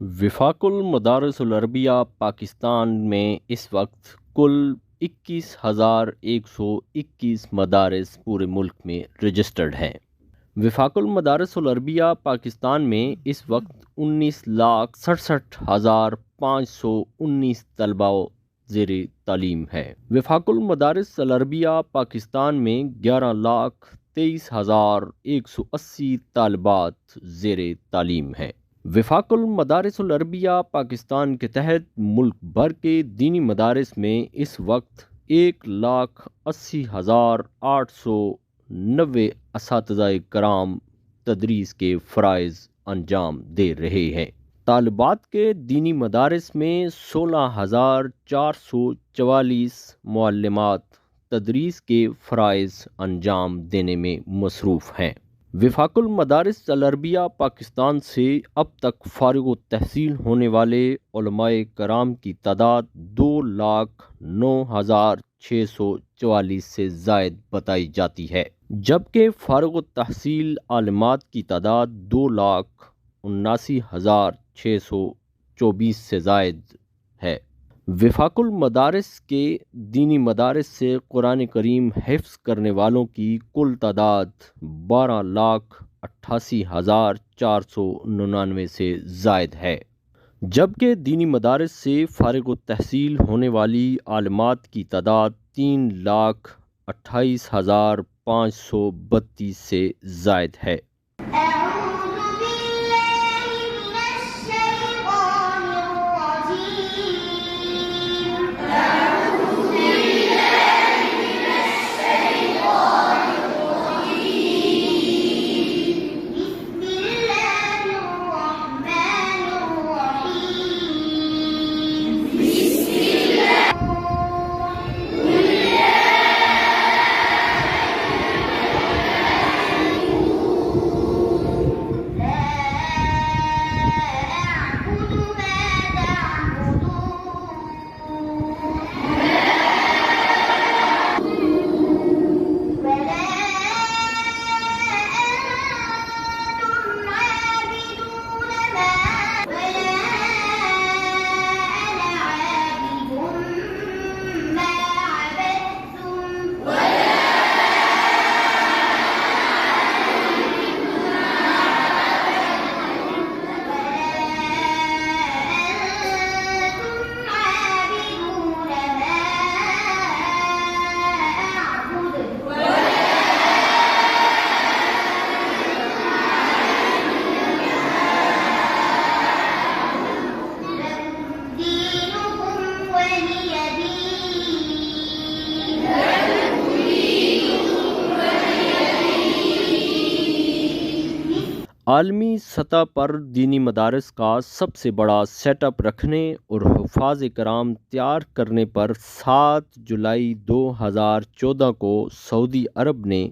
وفاق المدارس العربیہ پاکستان میں اس وقت کل 21,121 مدارس پورے ملک میں رجسٹرڈ ہیں۔ وفاق المدارس العربیہ پاکستان میں اس وقت 19,67,519 طلباء زیر تعلیم ہے۔ وفاق المدارس العربیہ پاکستان میں 11,23,180 طالبات زیر تعلیم ہیں۔ وفاق المدارس العربیہ پاکستان کے تحت ملک بھر کے دینی مدارس میں اس وقت 1,80,890 اساتذہ کرام تدریس کے فرائض انجام دے رہے ہیں۔ طالبات کے دینی مدارس میں 16,444 معلمات تدریس کے فرائض انجام دینے میں مصروف ہیں۔ وفاق المدارس العربیہ پاکستان سے اب تک فارغ التحصیل ہونے والے علماء کرام کی تعداد 2,09,644 سے زائد بتائی جاتی ہے، جبکہ فارغ التحصیل عالمات کی تعداد 2,79,624 سے زائد ہے۔ وفاق المدارس کے دینی مدارس سے قرآن کریم حفظ کرنے والوں کی کل تعداد 12,88,499 سے زائد ہے، جبکہ دینی مدارس سے فارغ التحصیل ہونے والی عالمات کی تعداد 3,28,532 سے زائد ہے۔ عالمی سطح پر دینی مدارس کا سب سے بڑا سیٹ اپ رکھنے اور حفاظ کرام تیار کرنے پر 7 جولائی 2014 کو سعودی عرب نے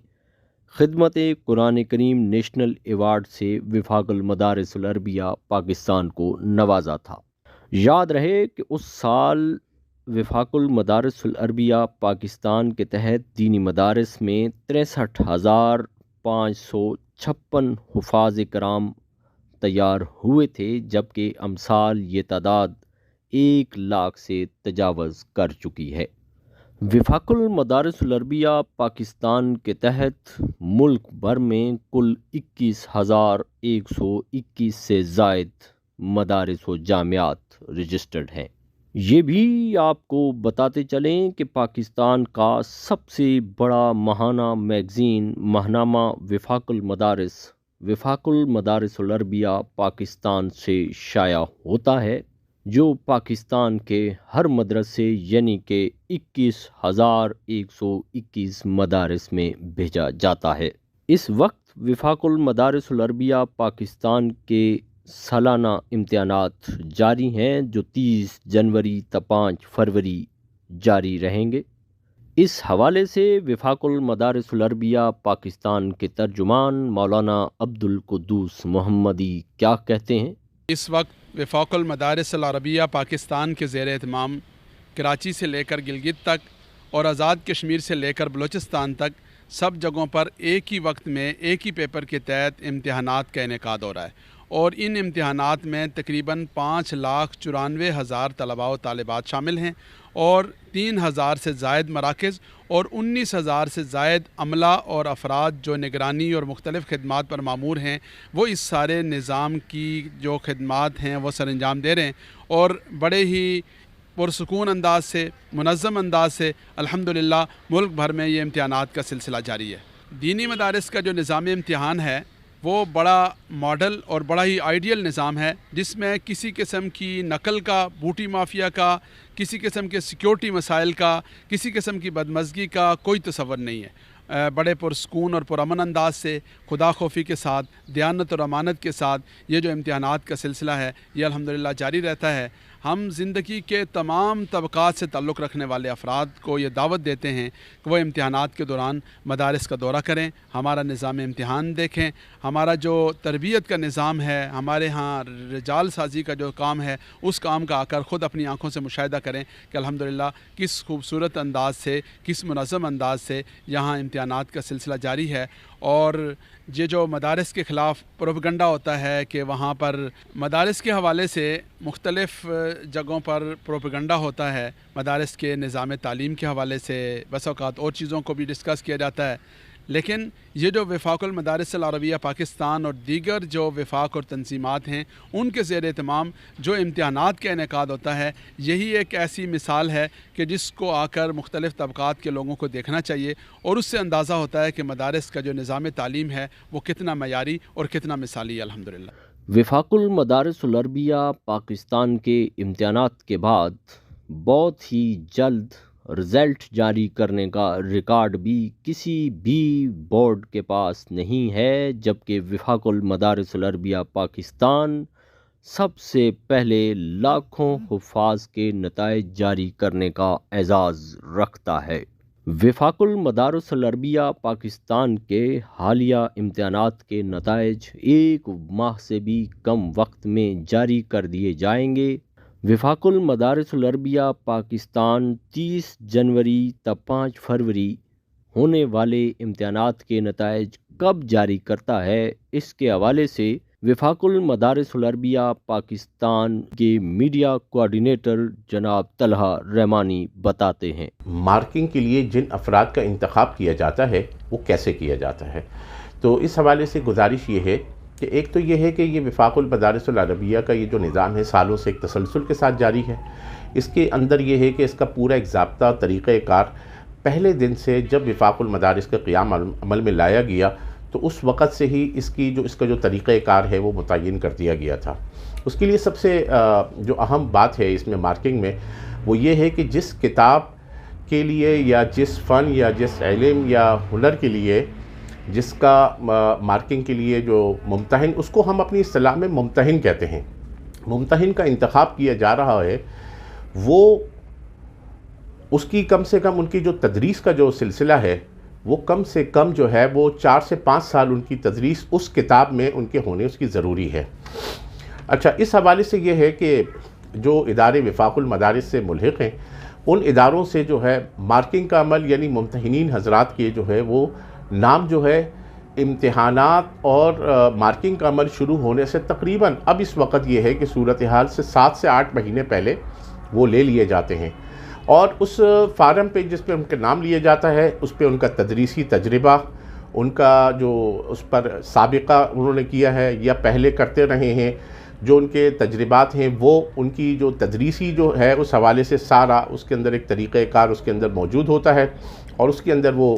خدمت قرآن کریم نیشنل ایوارڈ سے وفاق المدارس العربیہ پاکستان کو نوازا تھا۔ یاد رہے کہ اس سال وفاق المدارس العربیہ پاکستان کے تحت دینی مدارس میں 63,556 حفاظ کرام تیار ہوئے تھے، جبکہ امسال یہ تعداد 1,00,000 سے تجاوز کر چکی ہے۔ وفاق المدارس العربیہ پاکستان کے تحت ملک بھر میں کل 21,121 سے زائد مدارس و جامعات رجسٹرڈ ہیں۔ یہ بھی آپ کو بتاتے چلیں کہ پاکستان کا سب سے بڑا ماہانہ میگزین ماہنامہ وفاق المدارس العربیہ پاکستان سے شائع ہوتا ہے، جو پاکستان کے ہر مدرسے یعنی کہ 21,121 مدارس میں بھیجا جاتا ہے۔ اس وقت وفاق المدارس العربیہ پاکستان کے سالانہ امتحانات جاری ہیں، جو 30 جنوری تا 5 فروری جاری رہیں گے۔ اس حوالے سے وفاق المدارس العربیہ پاکستان کے ترجمان مولانا عبدالقدوس محمدی کیا کہتے ہیں؟ اس وقت وفاق المدارس العربیہ پاکستان کے زیر اہتمام کراچی سے لے کر گلگت تک اور آزاد کشمیر سے لے کر بلوچستان تک سب جگہوں پر ایک ہی وقت میں ایک ہی پیپر کے تحت امتحانات کا انعقاد ہو رہا ہے، اور ان امتحانات میں تقریباً 5,94,000 طلباء و طالبات شامل ہیں اور 3,000 سے زائد مراکز اور 19,000 سے زائد عملہ اور افراد جو نگرانی اور مختلف خدمات پر مامور ہیں وہ اس سارے نظام کی جو خدمات ہیں وہ سر انجام دے رہے ہیں اور بڑے ہی پرسکون انداز سے منظم انداز سے الحمدللہ ملک بھر میں یہ امتحانات کا سلسلہ جاری ہے۔ دینی مدارس کا جو نظام امتحان ہے وہ بڑا ماڈل اور بڑا ہی آئیڈیل نظام ہے جس میں کسی قسم کی نقل کا، بوٹی مافیا کا، کسی قسم کے سیکیورٹی مسائل کا، کسی قسم کی بدمزگی کا کوئی تصور نہیں ہے۔ بڑے پرسکون اور پرامن انداز سے خدا خوفی کے ساتھ، دیانت اور امانت کے ساتھ یہ جو امتحانات کا سلسلہ ہے یہ الحمدللہ جاری رہتا ہے۔ ہم زندگی کے تمام طبقات سے تعلق رکھنے والے افراد کو یہ دعوت دیتے ہیں کہ وہ امتحانات کے دوران مدارس کا دورہ کریں، ہمارا نظام امتحان دیکھیں، ہمارا جو تربیت کا نظام ہے، ہمارے ہاں رجال سازی کا جو کام ہے اس کام کا آ کر خود اپنی آنکھوں سے مشاہدہ کریں کہ الحمدللہ کس خوبصورت انداز سے، کس منظم انداز سے یہاں امتحانات کا سلسلہ جاری ہے۔ اور یہ جو مدارس کے خلاف پروپیگنڈا ہوتا ہے کہ وہاں پر مدارس کے حوالے سے مختلف جگہوں پر پروپیگنڈا ہوتا ہے، مدارس کے نظام تعلیم کے حوالے سے بس اوقات اور چیزوں کو بھی ڈسکس کیا جاتا ہے، لیکن یہ جو وفاق المدارس العربیہ پاکستان اور دیگر جو وفاق اور تنظیمات ہیں ان کے زیر اہتمام جو امتحانات کا انعقاد ہوتا ہے یہی ایک ایسی مثال ہے کہ جس کو آ کر مختلف طبقات کے لوگوں کو دیکھنا چاہیے اور اس سے اندازہ ہوتا ہے کہ مدارس کا جو نظام تعلیم ہے وہ کتنا معیاری اور کتنا مثالی ہے الحمدللہ۔ وفاق المدارس العربیہ پاکستان کے امتحانات کے بعد بہت ہی جلد رزلٹ جاری کرنے کا ریکارڈ بھی کسی بھی بورڈ کے پاس نہیں ہے، جبکہ وفاق المدارس العربیہ پاکستان سب سے پہلے لاکھوں حفاظ کے نتائج جاری کرنے کا اعزاز رکھتا ہے۔ وفاق المدارس العربیہ پاکستان کے حالیہ امتحانات کے نتائج 1 ماہ سے بھی کم وقت میں جاری کر دیے جائیں گے۔ وفاق المدارس العربیہ پاکستان 30 جنوری تا 5 فروری ہونے والے امتحانات کے نتائج کب جاری کرتا ہے، اس کے حوالے سے وفاق المدارس العربیہ پاکستان کے میڈیا کوارڈینیٹر جناب طلحہ رحمانی بتاتے ہیں۔ مارکنگ کے لیے جن افراد کا انتخاب کیا جاتا ہے وہ کیسے کیا جاتا ہے، تو اس حوالے سے گزارش یہ ہے کہ ایک تو یہ ہے کہ یہ وفاق المدارس العربیہ کا یہ جو نظام ہے سالوں سے ایک تسلسل کے ساتھ جاری ہے۔ اس کے اندر یہ ہے کہ اس کا پورا ایک ضابطہ طریقہ کار پہلے دن سے جب وفاق المدارس کا قیام عمل میں لایا گیا تو اس وقت سے ہی اس کا جو طریقہ کار ہے وہ متعین کر دیا گیا تھا۔ اس کے لیے سب سے جو اہم بات ہے اس میں مارکنگ میں وہ یہ ہے کہ جس کتاب کے لیے یا جس فن یا جس علم یا ہنر کے لیے جس کا مارکنگ کے لیے جو ممتحن، اس کو ہم اپنی اصطلاح میں ممتحن کہتے ہیں، ممتحن کا انتخاب کیا جا رہا ہے، وہ اس کی کم سے کم ان کی جو تدریس کا جو سلسلہ ہے وہ کم سے کم جو ہے وہ 4 سے 5 سال ان کی تدریس اس کتاب میں ان کے ہونے اس کی ضروری ہے۔ اچھا، اس حوالے سے یہ ہے کہ جو ادارے وفاق المدارس سے ملحق ہیں ان اداروں سے جو ہے مارکنگ کا عمل یعنی ممتحنین حضرات کے جو ہے وہ نام جو ہے امتحانات اور مارکنگ کا عمل شروع ہونے سے تقریباً اب اس وقت یہ ہے کہ صورتحال سے 7 سے 8 مہینے پہلے وہ لے لیے جاتے ہیں، اور اس فارم پہ جس پہ ان کا نام لیا جاتا ہے اس پہ ان کا تدریسی تجربہ، ان کا جو اس پر سابقہ انہوں نے کیا ہے یا پہلے کرتے رہے ہیں، جو ان کے تجربات ہیں وہ ان کی جو تدریسی جو ہے اس حوالے سے سارا اس کے اندر ایک طریقہ کار اس کے اندر موجود ہوتا ہے اور اس کے اندر وہ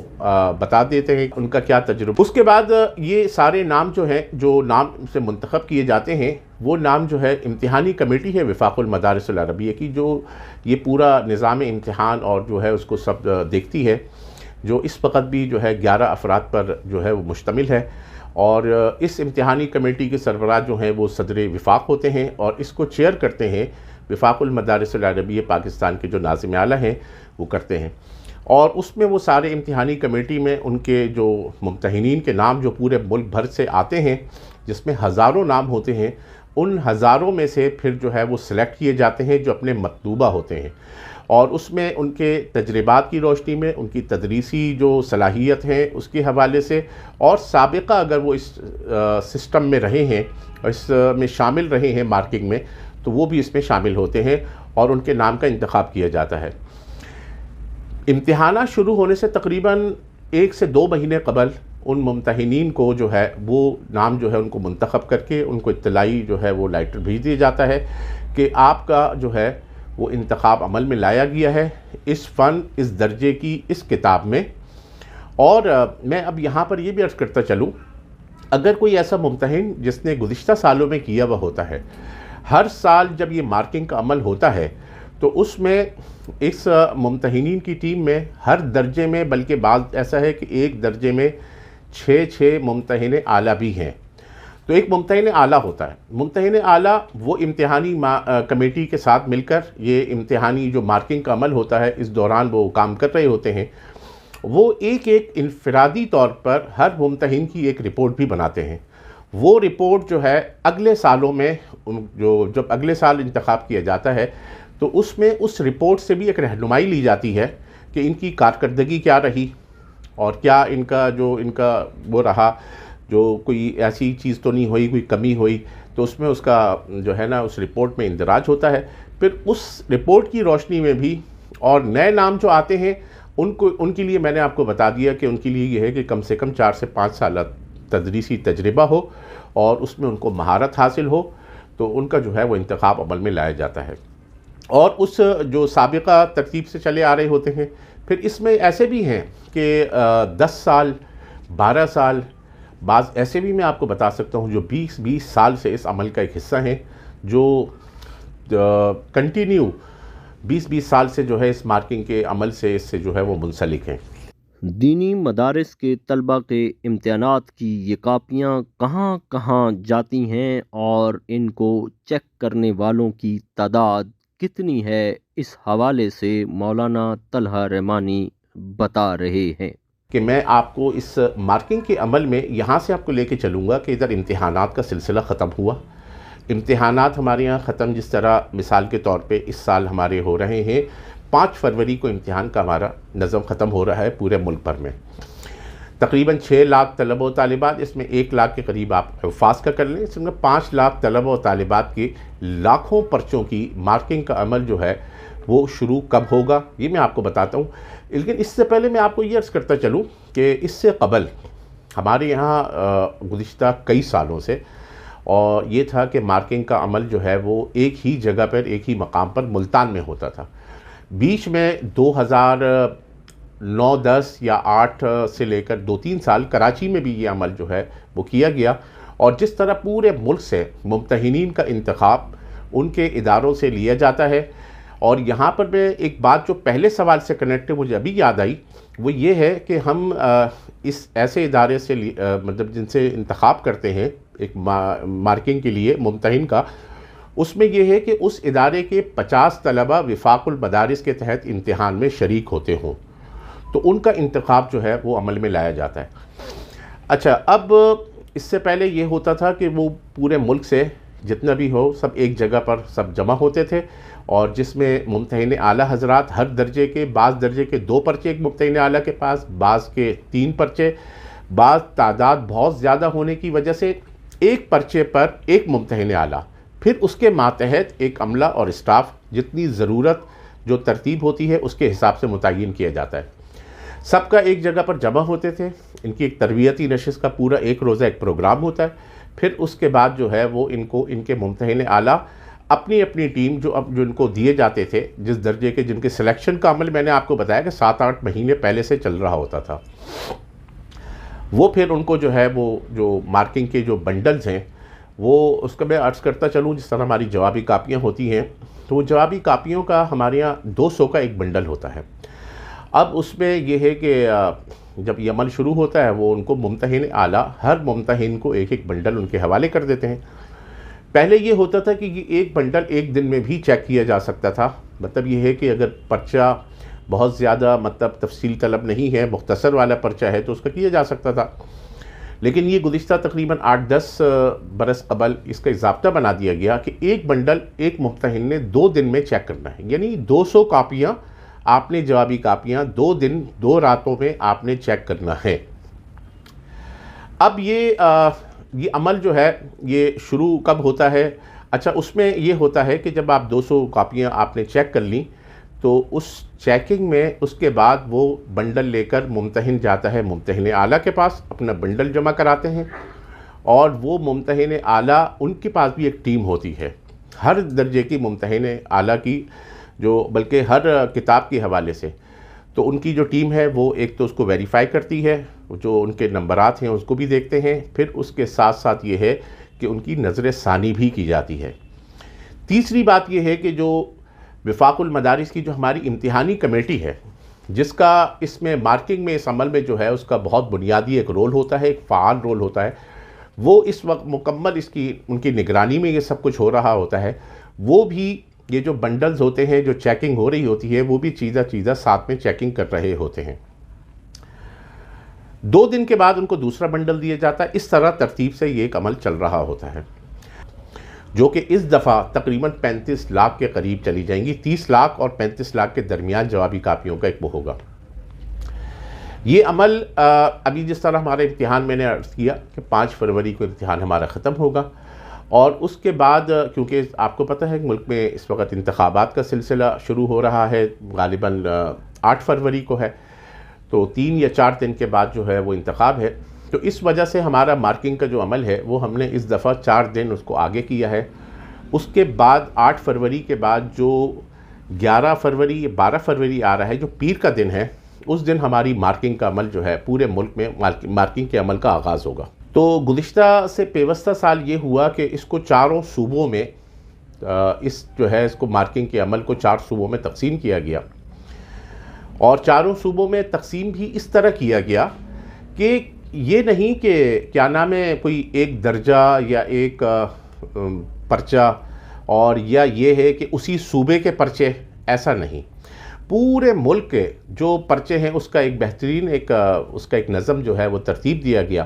بتا دیتے ہیں ان کا کیا تجربہ۔ اس کے بعد یہ سارے نام جو ہیں جو نام سے منتخب کیے جاتے ہیں وہ نام جو ہے امتحانی کمیٹی ہے وفاق المدارس العربیہ کی، جو یہ پورا نظام امتحان اور جو ہے اس کو سب دیکھتی ہے، جو اس وقت بھی جو ہے 11 افراد پر جو ہے وہ مشتمل ہے، اور اس امتحانی کمیٹی کے سربراہ جو ہیں وہ صدر وفاق ہوتے ہیں اور اس کو چیئر کرتے ہیں وفاق المدارس العربیہ پاکستان کے جو ناظم اعلیٰ ہیں وہ کرتے ہیں، اور اس میں وہ سارے امتحانی کمیٹی میں ان کے جو ممتحنین کے نام جو پورے ملک بھر سے آتے ہیں جس میں ہزاروں نام ہوتے ہیں، ان ہزاروں میں سے پھر جو ہے وہ سلیکٹ کیے جاتے ہیں جو اپنے مطلوبہ ہوتے ہیں، اور اس میں ان کے تجربات کی روشنی میں، ان کی تدریسی جو صلاحیت ہیں اس کے حوالے سے، اور سابقہ اگر وہ اس سسٹم میں رہے ہیں، اس میں شامل رہے ہیں مارکنگ میں، تو وہ بھی اس میں شامل ہوتے ہیں اور ان کے نام کا انتخاب کیا جاتا ہے۔ امتحانات شروع ہونے سے تقریباً 1 سے 2 مہینے قبل ان ممتحنین کو جو ہے وہ نام جو ہے ان کو منتخب کر کے ان کو اطلاعی جو ہے وہ لیٹر بھیج دیا جاتا ہے کہ آپ کا جو ہے وہ انتخاب عمل میں لایا گیا ہے اس فن، اس درجے کی، اس کتاب میں۔ اور میں اب یہاں پر یہ بھی عرض کرتا چلوں، اگر کوئی ایسا ممتحن جس نے گزشتہ سالوں میں کیا ہوا ہوتا ہے، ہر سال جب یہ مارکنگ کا عمل ہوتا ہے تو اس میں اس ممتحنین کی ٹیم میں ہر درجے میں، بلکہ بعض ایسا ہے کہ ایک درجے میں 6 ممتحن اعلیٰ بھی ہیں۔ تو ایک ممتحن اعلیٰ ہوتا ہے، ممتحن اعلیٰ وہ امتحانی کمیٹی کے ساتھ مل کر یہ امتحانی جو مارکنگ کا عمل ہوتا ہے اس دوران وہ کام کر رہے ہوتے ہیں، وہ ایک انفرادی طور پر ہر ممتحن کی ایک رپورٹ بھی بناتے ہیں۔ وہ رپورٹ جو ہے اگلے سالوں میں جب اگلے سال انتخاب کیا جاتا ہے تو اس میں اس رپورٹ سے بھی ایک رہنمائی لی جاتی ہے کہ ان کی کارکردگی کیا رہی اور کیا ان کا وہ رہا، جو کوئی ایسی چیز تو نہیں ہوئی، کوئی کمی ہوئی، تو اس میں اس کا جو ہے نا اس رپورٹ میں اندراج ہوتا ہے۔ پھر اس رپورٹ کی روشنی میں بھی اور نئے نام جو آتے ہیں ان کے لیے میں نے آپ کو بتا دیا کہ ان کے لیے یہ ہے کہ کم سے کم 4 سے 5 سالہ تدریسی تجربہ ہو اور اس میں ان کو مہارت حاصل ہو، تو ان کا جو ہے وہ انتخاب عمل میں لایا جاتا ہے۔ اور اس جو سابقہ ترتیب سے چلے آ رہے ہوتے ہیں، پھر اس میں ایسے بھی ہیں کہ 10 سال، 12 سال، بعض ایسے بھی میں آپ کو بتا سکتا ہوں جو 20 سال سے اس عمل کا ایک حصہ ہیں، جو کنٹینیو 20 سال سے جو ہے اس مارکنگ کے عمل سے اس سے جو ہے وہ منسلک ہیں۔ دینی مدارس کے طلبہ کے امتحانات کی یہ کاپیاں کہاں کہاں جاتی ہیں اور ان کو چیک کرنے والوں کی تعداد کتنی ہے، اس حوالے سے مولانا طلحہ رحمانی بتا رہے ہیں کہ میں آپ کو اس مارکنگ کے عمل میں یہاں سے آپ کو لے کے چلوں گا کہ ادھر امتحانات کا سلسلہ ختم ہوا۔ امتحانات ہمارے یہاں ختم، جس طرح مثال کے طور پہ اس سال ہمارے ہو رہے ہیں 5 فروری کو امتحان کا ہمارا نظم ختم ہو رہا ہے پورے ملک بھر میں۔ تقریباً 6 لاکھ طلبہ و طالبات، اس میں 1 لاکھ کے قریب آپ حفاظ کا کر لیں، اس میں 5 لاکھ طلبہ و طالبات کی لاکھوں پرچوں کی مارکنگ کا عمل جو ہے وہ شروع کب ہوگا یہ میں آپ کو بتاتا ہوں۔ لیکن اس سے پہلے میں آپ کو یہ عرض کرتا چلوں کہ اس سے قبل ہمارے یہاں گزشتہ کئی سالوں سے اور یہ تھا کہ مارکنگ کا عمل جو ہے وہ ایک ہی جگہ پر، ایک ہی مقام پر ملتان میں ہوتا تھا۔ بیچ میں 2009-10 یا 8 سے لے کر 2-3 سال کراچی میں بھی یہ عمل جو ہے وہ کیا گیا، اور جس طرح پورے ملک سے ممتحنین کا انتخاب ان کے اداروں سے لیا جاتا ہے۔ اور یہاں پر میں ایک بات جو پہلے سوال سے کنیکٹ مجھے ابھی یاد آئی، وہ یہ ہے کہ ہم اس ایسے ادارے سے مطلب جن سے انتخاب کرتے ہیں ایک مارکنگ کے لیے ممتحن کا، اس میں یہ ہے کہ اس ادارے کے 50 طلبہ وفاق المدارس کے تحت امتحان میں شریک ہوتے ہوں، تو ان کا انتخاب جو ہے وہ عمل میں لایا جاتا ہے۔ اچھا، اب اس سے پہلے یہ ہوتا تھا کہ وہ پورے ملک سے جتنا بھی ہو سب ایک جگہ پر سب جمع ہوتے تھے، اور جس میں ممتحن اعلیٰ حضرات ہر درجے کے، بعض درجے کے 2 پرچے ایک ممتحن اعلیٰ کے پاس، بعض کے 3 پرچے، بعض تعداد بہت زیادہ ہونے کی وجہ سے ایک پرچے پر ایک ممتحن اعلیٰ، پھر اس کے ماتحت ایک عملہ اور اسٹاف، جتنی ضرورت جو ترتیب ہوتی ہے اس کے حساب سے متعین کیا جاتا ہے۔ سب کا ایک جگہ پر جمع ہوتے تھے، ان کی ایک تربیتی نشست کا پورا ایک روزہ ایک پروگرام ہوتا ہے، پھر اس کے بعد جو ہے وہ ان کے ممتحن اعلیٰ اپنی اپنی ٹیم جو ان کو دیے جاتے تھے، جس درجے کے، جن کے سلیکشن کا عمل میں نے آپ کو بتایا کہ 7-8 مہینے پہلے سے چل رہا ہوتا تھا، وہ پھر ان کو جو ہے وہ جو مارکنگ کے جو بنڈلز ہیں وہ اس کا میں عرض کرتا چلوں، جس طرح ہماری جوابی کاپیاں ہوتی ہیں تو وہ جوابی کاپیوں کا ہمارے یہاں 200 کا ایک بنڈل ہوتا ہے۔ اب اس میں یہ ہے کہ جب یہ عمل شروع ہوتا ہے وہ ان کو ممتحن اعلیٰ ہر ممتحن کو ایک ایک بنڈل ان کے حوالے کر دیتے ہیں۔ پہلے یہ ہوتا تھا کہ یہ ایک بنڈل ایک دن میں بھی چیک کیا جا سکتا تھا، مطلب یہ ہے کہ اگر پرچہ بہت زیادہ مطلب تفصیل طلب نہیں ہے، مختصر والا پرچہ ہے تو اس کا کیا جا سکتا تھا، لیکن یہ گزشتہ تقریباً 8-10 برس قبل اس کا ضابطہ بنا دیا گیا کہ ایک بنڈل ایک ممتحن نے 2 دن میں چیک کرنا ہے، یعنی 200 کاپیاں آپ نے جوابی کاپیاں 2 دن 2 راتوں میں آپ نے چیک کرنا ہے۔ اب یہ عمل جو ہے یہ شروع کب ہوتا ہے؟ اچھا، اس میں یہ ہوتا ہے کہ جب آپ 200 کاپیاں آپ نے چیک کر لیں تو اس چیکنگ میں اس کے بعد وہ بنڈل لے کر ممتحن جاتا ہے ممتحن اعلیٰ کے پاس، اپنا بنڈل جمع کراتے ہیں، اور وہ ممتحن اعلیٰ ان کے پاس بھی ایک ٹیم ہوتی ہے، ہر درجے کی ممتحن اعلیٰ کی، جو بلکہ ہر کتاب کے حوالے سے، تو ان کی جو ٹیم ہے وہ ایک تو اس کو ویریفائی کرتی ہے، جو ان کے نمبرات ہیں اس کو بھی دیکھتے ہیں، پھر اس کے ساتھ ساتھ یہ ہے کہ ان کی نظر ثانی بھی کی جاتی ہے۔ تیسری بات یہ ہے کہ جو وفاق المدارس کی جو ہماری امتحانی کمیٹی ہے، جس کا اس میں مارکنگ میں اس عمل میں جو ہے اس کا بہت بنیادی ایک رول ہوتا ہے، ایک فعال رول ہوتا ہے، وہ اس وقت مکمل ان کی نگرانی میں یہ سب کچھ ہو رہا ہوتا ہے، وہ بھی یہ جو بنڈلز ہوتے ہیں جو چیکنگ ہو رہی ہوتی ہے وہ بھی چیزہ ساتھ میں چیکنگ کر رہے ہوتے ہیں۔ 2 دن کے بعد ان کو دوسرا بنڈل دیا جاتا ہے، اس طرح ترتیب سے یہ ایک عمل چل رہا ہوتا ہے، جو کہ اس دفعہ تقریباً 35 لاکھ کے قریب چلی جائیں گی، 30 لاکھ اور 35 لاکھ کے درمیان جوابی کاپیوں کا ایک وہ ہوگا۔ یہ عمل ابھی جس طرح ہمارا امتحان میں نے عرض کیا کہ 5 فروری کو امتحان ہمارا ختم ہوگا، اور اس کے بعد کیونکہ آپ کو پتہ ہے کہ ملک میں اس وقت انتخابات کا سلسلہ شروع ہو رہا ہے، غالباً 8 فروری کو ہے، تو 3 یا 4 دن کے بعد جو ہے وہ انتخاب ہے، تو اس وجہ سے ہمارا مارکنگ کا جو عمل ہے وہ ہم نے اس دفعہ 4 دن اس کو آگے کیا ہے۔ اس کے بعد 8 فروری کے بعد جو 11 فروری یا 12 فروری آ رہا ہے جو پیر کا دن ہے، اس دن ہماری مارکنگ کا عمل جو ہے پورے ملک میں مارکنگ کے عمل کا آغاز ہوگا۔ تو گزشتہ سے پیوستہ سال یہ ہوا کہ اس کو 4 صوبوں میں اس کو مارکنگ کے عمل کو 4 صوبوں میں تقسیم کیا گیا، اور 4 صوبوں میں تقسیم بھی اس طرح کیا گیا کہ یہ نہیں کہ کیا نام ہے کوئی ایک درجہ یا ایک پرچہ اور یا یہ ہے کہ اسی صوبے کے پرچے، ایسا نہیں، پورے ملک کے جو پرچے ہیں اس کا ایک بہترین اس کا ایک نظم جو ہے وہ ترتیب دیا گیا۔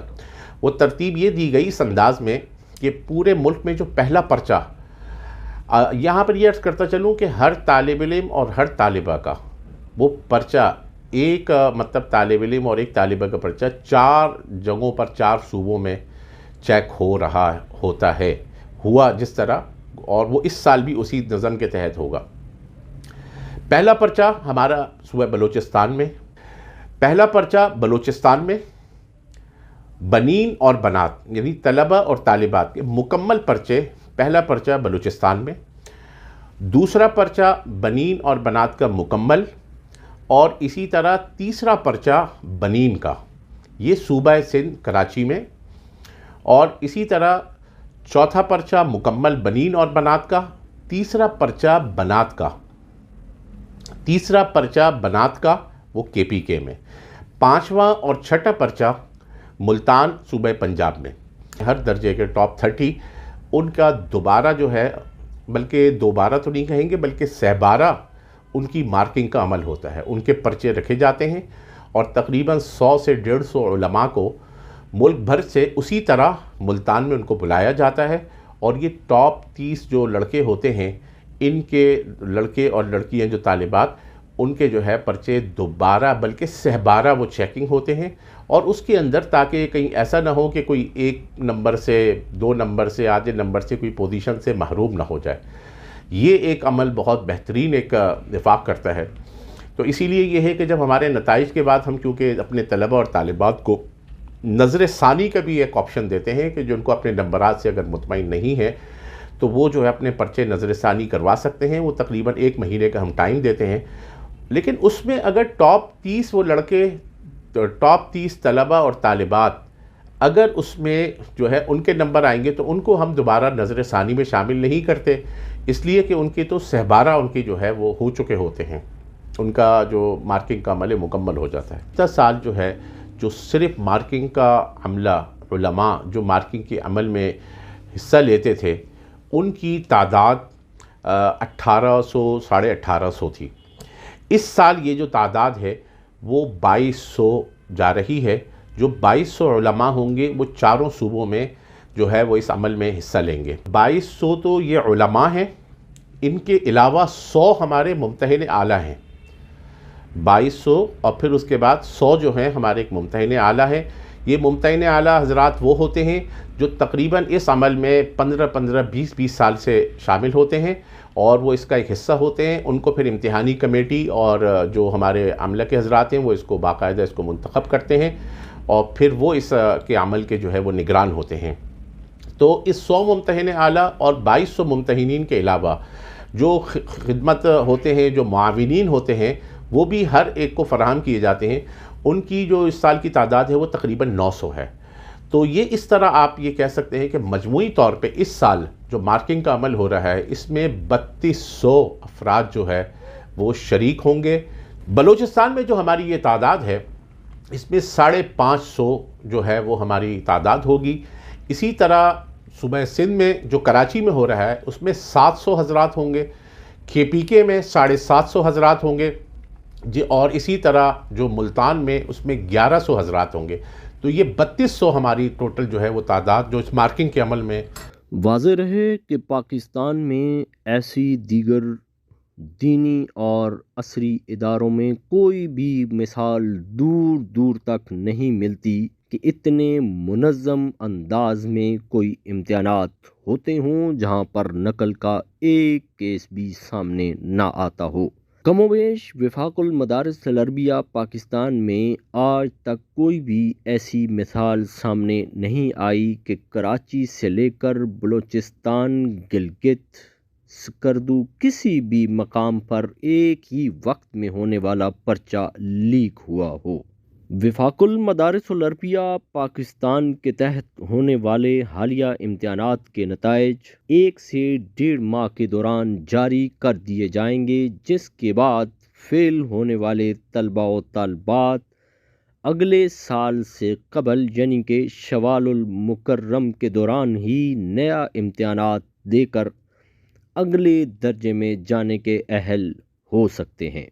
وہ ترتیب یہ دی گئی اس انداز میں کہ پورے ملک میں جو پہلا پرچہ، یہاں پر یہ عرض کرتا چلوں کہ ہر طالب علم اور ہر طالبہ کا وہ پرچہ، ایک مطلب طالب علم اور ایک طالبہ کا پرچہ 4 جگہوں پر 4 صوبوں میں چیک ہو رہا ہوتا ہے، ہوا جس طرح، اور وہ اس سال بھی اسی نظم کے تحت ہوگا۔ پہلا پرچہ ہمارا صوبہ بلوچستان میں، پہلا پرچہ بلوچستان میں بنین اور بنات یعنی طلبہ اور طالبات کے مکمل پرچے، پہلا پرچہ بلوچستان میں، دوسرا پرچہ بنین اور بنات کا مکمل، اور اسی طرح تیسرا پرچہ بنین کا، یہ صوبہ سندھ کراچی میں، اور اسی طرح چوتھا پرچہ مکمل بنین اور بنات کا، تیسرا پرچہ بنات کا، تیسرا پرچہ بنات کا وہ کے پی کے میں، 5واں اور 6ٹھا پرچہ ملتان صوبہ پنجاب میں۔ ہر درجے کے ٹاپ 30 ان کا دوبارہ جو ہے، بلکہ دوبارہ تو نہیں کہیں گے بلکہ سہبارہ ان کی مارکنگ کا عمل ہوتا ہے، ان کے پرچے رکھے جاتے ہیں، اور تقریباً 100 سے 150 علماء کو ملک بھر سے اسی طرح ملتان میں ان کو بلایا جاتا ہے، اور یہ ٹاپ 30 جو لڑکے ہوتے ہیں، ان کے لڑکے اور لڑکیاں جو طالبات، ان کے جو ہے پرچے دوبارہ بلکہ سہبارہ وہ چیکنگ ہوتے ہیں، اور اس کے اندر تاکہ کہیں ایسا نہ ہو کہ کوئی 1 نمبر سے 2 نمبر سے آدھے نمبر سے کوئی پوزیشن سے محروم نہ ہو جائے۔ یہ ایک عمل بہت بہترین ایک وفاق کرتا ہے۔ تو اسی لیے یہ ہے کہ جب ہمارے نتائج کے بعد ہم کیونکہ اپنے طلبہ اور طالبات کو نظر ثانی کا بھی ایک آپشن دیتے ہیں کہ جو ان کو اپنے نمبرات سے اگر مطمئن نہیں ہے تو وہ جو ہے اپنے پرچے نظر ثانی کروا سکتے ہیں، وہ تقریباً 1 مہینے کا ہم ٹائم دیتے ہیں، لیکن اس میں اگر ٹاپ 30 وہ لڑکے، ٹاپ 30 طلبہ اور طالبات اگر اس میں جو ہے ان کے نمبر آئیں گے تو ان کو ہم دوبارہ نظر ثانی میں شامل نہیں کرتے، اس لیے کہ ان کی تو سہبارہ ان کی جو ہے وہ ہو چکے ہوتے ہیں، ان کا جو مارکنگ کا عمل مکمل ہو جاتا ہے۔ 10 سال جو ہے جو صرف مارکنگ کا عملہ، علماء جو مارکنگ کے عمل میں حصہ لیتے تھے، ان کی تعداد 1800 ساڑھے 1800 تھی۔ اس سال یہ جو تعداد ہے وہ 2200 جا رہی ہے، جو 2200 علماء ہوں گے وہ چاروں صوبوں میں جو ہے وہ اس عمل میں حصہ لیں گے۔ 2200 تو یہ علماء ہیں، ان کے علاوہ 100 ہمارے ممتحن اعلیٰ ہیں۔ 2200 اور پھر اس کے بعد 100 جو ہیں ہمارے ایک ممتحن اعلیٰ ہیں۔ یہ ممتحن اعلیٰ حضرات وہ ہوتے ہیں جو تقریباً اس عمل میں 15-20 سال سے شامل ہوتے ہیں اور وہ اس کا ایک حصہ ہوتے ہیں۔ ان کو پھر امتحانی کمیٹی اور جو ہمارے عملہ کے حضرات ہیں وہ اس کو باقاعدہ اس کو منتخب کرتے ہیں اور پھر وہ اس کے عمل کے جو ہے وہ نگران ہوتے ہیں۔ تو اس 100 ممتحن اعلیٰ اور 2200 ممتحنین کے علاوہ جو خدمت ہوتے ہیں، جو معاونین ہوتے ہیں، وہ بھی ہر ایک کو فراہم کیے جاتے ہیں۔ ان کی جو اس سال کی تعداد ہے وہ تقریباً 900 ہے۔ تو یہ اس طرح آپ یہ کہہ سکتے ہیں کہ مجموعی طور پہ اس سال جو مارکنگ کا عمل ہو رہا ہے اس میں 3200 افراد جو ہے وہ شریک ہوں گے۔ بلوچستان میں جو ہماری یہ تعداد ہے اس میں 550 جو ہے وہ ہماری تعداد ہوگی۔ اسی طرح صوبہ سندھ میں جو کراچی میں ہو رہا ہے اس میں 700 حضرات ہوں گے، KPK میں 750 حضرات ہوں گے جی، اور اسی طرح جو ملتان میں اس میں 1100 حضرات ہوں گے۔ تو یہ 3200 ہماری ٹوٹل جو ہے وہ تعداد جو اس مارکنگ کے عمل میں۔ واضح رہے کہ پاکستان میں ایسی دیگر دینی اور عصری اداروں میں کوئی بھی مثال دور دور تک نہیں ملتی کہ اتنے منظم انداز میں کوئی امتحانات ہوتے ہوں جہاں پر نقل کا ایک کیس بھی سامنے نہ آتا ہو۔ کم و بیش وفاق المدارس العربیہ پاکستان میں آج تک کوئی بھی ایسی مثال سامنے نہیں آئی کہ کراچی سے لے کر بلوچستان، گلگت، سکردو کسی بھی مقام پر ایک ہی وقت میں ہونے والا پرچہ لیک ہوا ہو۔ وفاق المدارس العربیہ پاکستان کے تحت ہونے والے حالیہ امتحانات کے نتائج 1 سے 1.5 ماہ کے دوران جاری کر دیے جائیں گے، جس کے بعد فیل ہونے والے طلباء و طالبات اگلے سال سے قبل یعنی کہ شوال المکرم کے دوران ہی نیا امتحانات دے کر اگلے درجے میں جانے کے اہل ہو سکتے ہیں۔